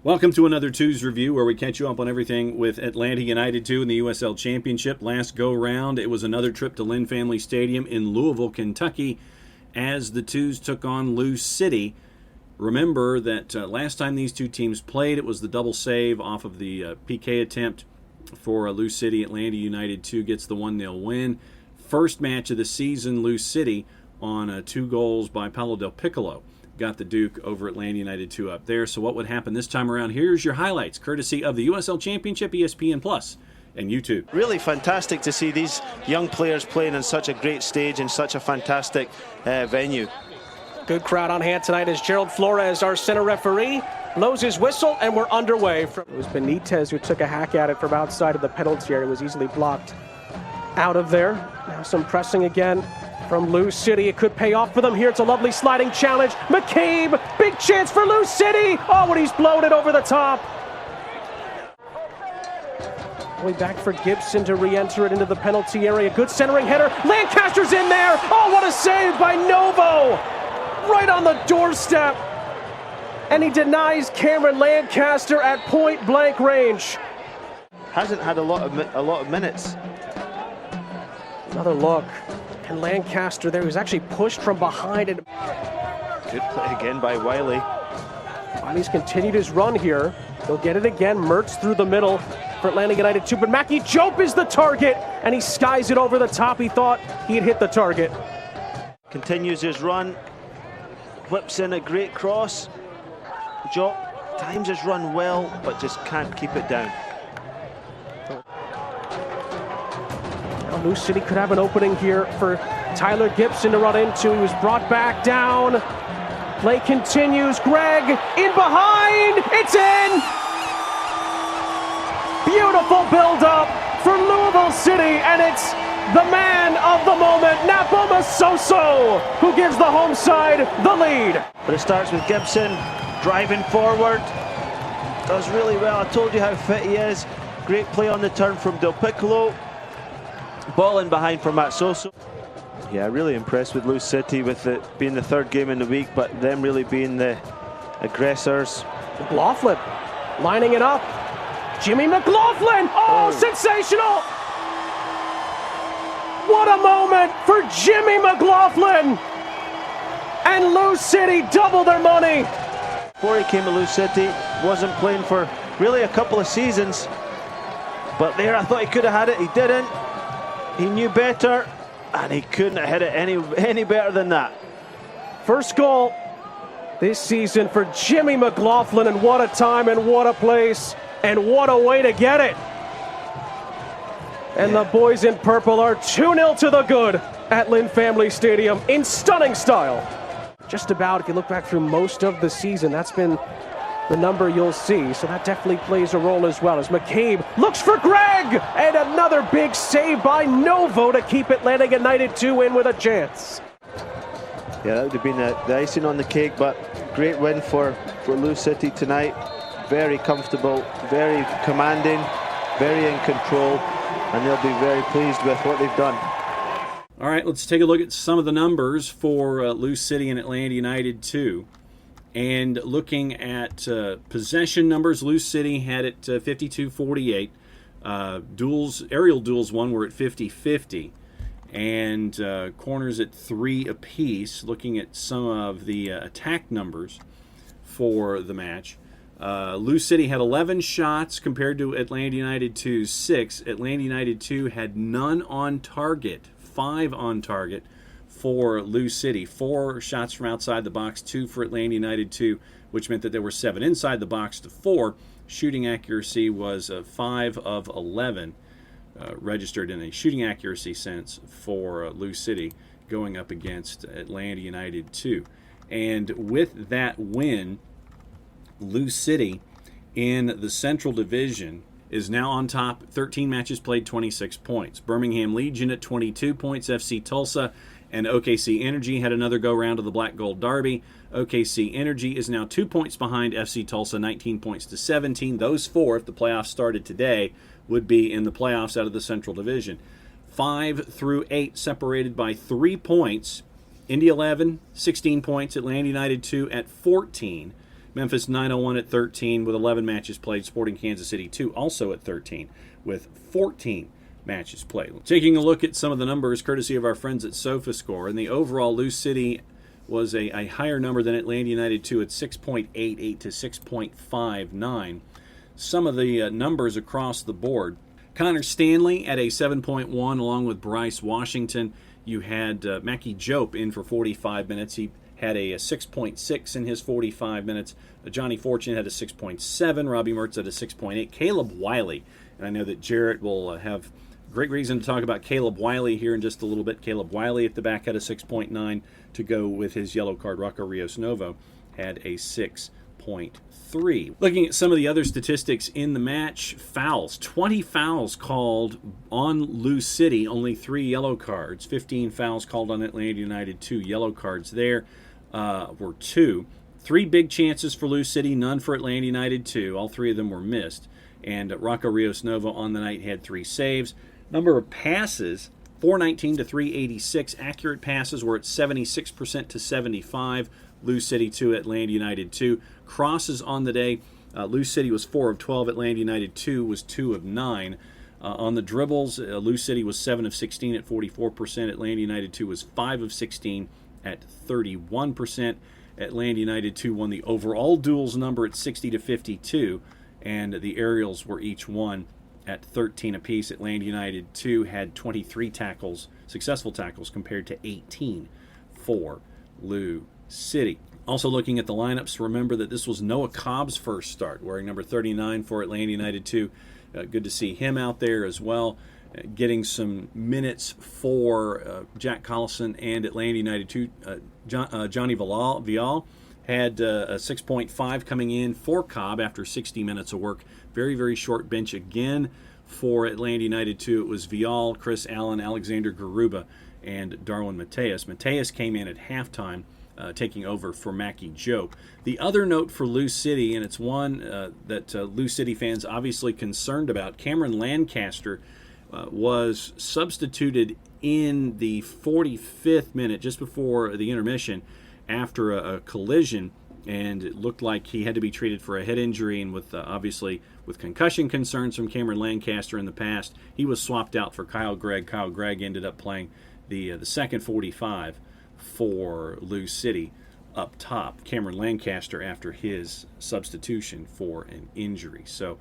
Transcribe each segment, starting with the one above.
Welcome to another 2's review where we catch you up on everything with Atlanta United 2 in the USL Championship. Last go-round, it was another trip to Lynn Family Stadium in Louisville, Kentucky, as the 2's took on Louisville City. Remember that last time these two teams played, it was the double save off of the PK attempt for Louisville City. Atlanta United 2 gets the 1-0 win. First match of the season, Louisville City on 2 goals by Paulo Del Piccolo got the Duke over Atlanta United 2 up there. So what would happen this time around? Here's your highlights, courtesy of the USL Championship, ESPN Plus, and YouTube. Really fantastic to see these young players playing on such a great stage and such a fantastic venue. Good crowd on hand tonight as Gerald Flores, our center referee, blows his whistle, and we're underway. It was Benitez who took a hack at it from outside of the penalty area. It was easily blocked out of there. Now some pressing again from Louisville City. It could pay off for them here. It's a lovely sliding challenge. McCabe, big chance for Louisville City. Oh, and he's blown it over the top. Way back for Gibson to re-enter it into the penalty area. Good centering header. Lancaster's in there. Oh, what a save by Novo. Right on the doorstep. And he denies Cameron Lancaster at point-blank range. Hasn't had a lot of minutes. Another look. And Lancaster there, he was actually pushed from behind. And good play again by Wiley. Wiley's continued his run here. He'll get it again. Mertz through the middle for Atlanta United 2. But Mackie Jope is the target, and he skies it over the top. He thought he had hit the target. Continues his run. Whips in a great cross. Jope times his run well, but just can't keep it down. Louisville City could have an opening here for Tyler Gibson to run into. He was brought back down. Play continues. Greg in behind. It's in. Beautiful build-up for Louisville City, and it's the man of the moment, Napo Masoso, who gives the home side the lead. But it starts with Gibson driving forward. Does really well. I told you how fit he is. Great play on the turn from Del Piccolo. Ball in behind for Masoso. Yeah, really impressed with Louisville City with it being the third game in the week, but them really being the aggressors. McLaughlin lining it up. Jimmy McLaughlin. Oh, sensational. What a moment for Jimmy McLaughlin. And Louisville City double their money. Before he came to Louisville City, wasn't playing for really a couple of seasons. But there, I thought he could have had it. He didn't. He knew better, and he couldn't have hit it any better than that. First goal this season for Jimmy McLaughlin, and what a time and what a place and what a way to get it. And the boys in purple are 2-0 to the good at Lynn Family Stadium in stunning style. Just about, if you look back through most of the season, that's been the number you'll see, so that definitely plays a role as well. As McCabe looks for Greg, and another big save by Novo to keep Atlanta United 2 in with a chance. Yeah, that would have been the icing on the cake, but great win for Louisville City tonight. Very comfortable, very commanding, very in control, and they'll be very pleased with what they've done. All right, let's take a look at some of the numbers for Louisville City and Atlanta United 2. And looking at possession numbers, Louisville City had it 52-48. Aerial duels won were at 50-50. And corners at 3 apiece. Looking at some of the attack numbers for the match. Louisville City had 11 shots compared to Atlanta United 2's 6. Atlanta United 2 had none on target, 5 on target for Louisville City. 4 shots from outside the box, 2 for Atlanta United 2, which meant that there were 7 inside the box to 4. Shooting accuracy was 5 of 11 registered in a shooting accuracy sense for Louisville City going up against Atlanta United 2. And with that win, Louisville City in the Central Division is now on top. 13 matches played, 26 points. Birmingham Legion at 22 points. FC Tulsa and OKC Energy had another go-round of the Black Gold Derby. OKC Energy is now 2 points behind FC Tulsa, 19 points to 17. Those 4, if the playoffs started today, would be in the playoffs out of the Central Division. 5 through 8 separated by 3 points. Indy 11, 16 points. Atlanta United 2 at 14. Memphis 901 at 13 with 11 matches played. Sporting Kansas City 2 also at 13 with 14 matches played. Taking a look at some of the numbers courtesy of our friends at SofaScore, and the overall Lou City was a higher number than Atlanta United 2 at 6.88 to 6.59. Some of the numbers across the board. Connor Stanley at a 7.1 along with Bryce Washington. You had Mackie Jope in for 45 minutes. He had a 6.6 in his 45 minutes. Johnny Fortune had a 6.7. Robbie Mertz had a 6.8. Caleb Wiley, and I know that Jarrett will have great reason to talk about Caleb Wiley here in just a little bit. Caleb Wiley at the back had a 6.9 to go with his yellow card. Rocco Rios Novo had a 6.3. Looking at some of the other statistics in the match, fouls. 20 fouls called on Lou City, only 3 yellow cards. 15 fouls called on Atlanta United, 2 yellow cards there were 2. 3 big chances for Lou City, none for Atlanta United 2. All 3 of them were missed. And Rocco Rios Novo on the night had 3 saves. Number of passes, 419 to 386. Accurate passes were at 76% to 75. Lou City 2, Atlanta United 2. Crosses on the day, Lou City was 4 of 12. Atlanta United 2 was 2 of 9. On the dribbles, Lou City was 7 of 16 at 44%. Atlanta United 2 was 5 of 16 at 31%. Atlanta United 2 won the overall duels number at 60 to 52, and the aerials were each won at 13 apiece. Atlanta United 2 had 23 tackles, successful tackles, compared to 18 for Lou City. Also looking at the lineups, remember that this was Noah Cobb's first start, wearing number 39 for Atlanta United 2. Good to see him out there as well, getting some minutes for Jack Collison and Atlanta United 2. Johnny Vial had a 6.5 coming in for Cobb after 60 minutes of work. Very, very short bench again for Atlanta United 2. It was Vial, Chris Allen, Alexander Garuba, and Darwin Mateus. Mateus came in at halftime, taking over for Mackie Jope. The other note for Lou City, and it's one that Lou City fans obviously concerned about, Cameron Lancaster was substituted in the 45th minute, just before the intermission, after a collision, and it looked like he had to be treated for a head injury, and with obviously with concussion concerns from Cameron Lancaster in the past, he was swapped out for Kyle Gregg. Kyle Gregg ended up playing the second 45 for Lou City up top. Cameron Lancaster after his substitution for an injury. So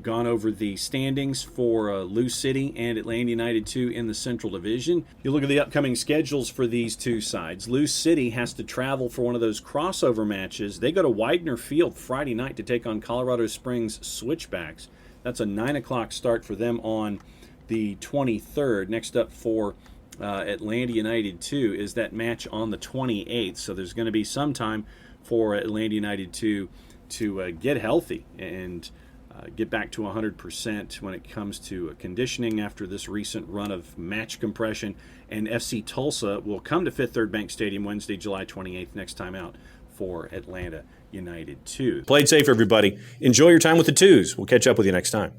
gone over the standings for Lou City and Atlanta United 2 in the Central Division. You look at the upcoming schedules for these two sides. Lou City has to travel for one of those crossover matches. They go to Widener Field Friday night to take on Colorado Springs Switchbacks. That's a 9 o'clock start for them on the 23rd. Next up for Atlanta United 2 is that match on the 28th. So there's going to be some time for Atlanta United 2 to get healthy and get back to 100% when it comes to conditioning after this recent run of match compression. And FC Tulsa will come to Fifth Third Bank Stadium Wednesday, July 28th, next time out for Atlanta United 2. Played safe, everybody. Enjoy your time with the 2's. We'll catch up with you next time.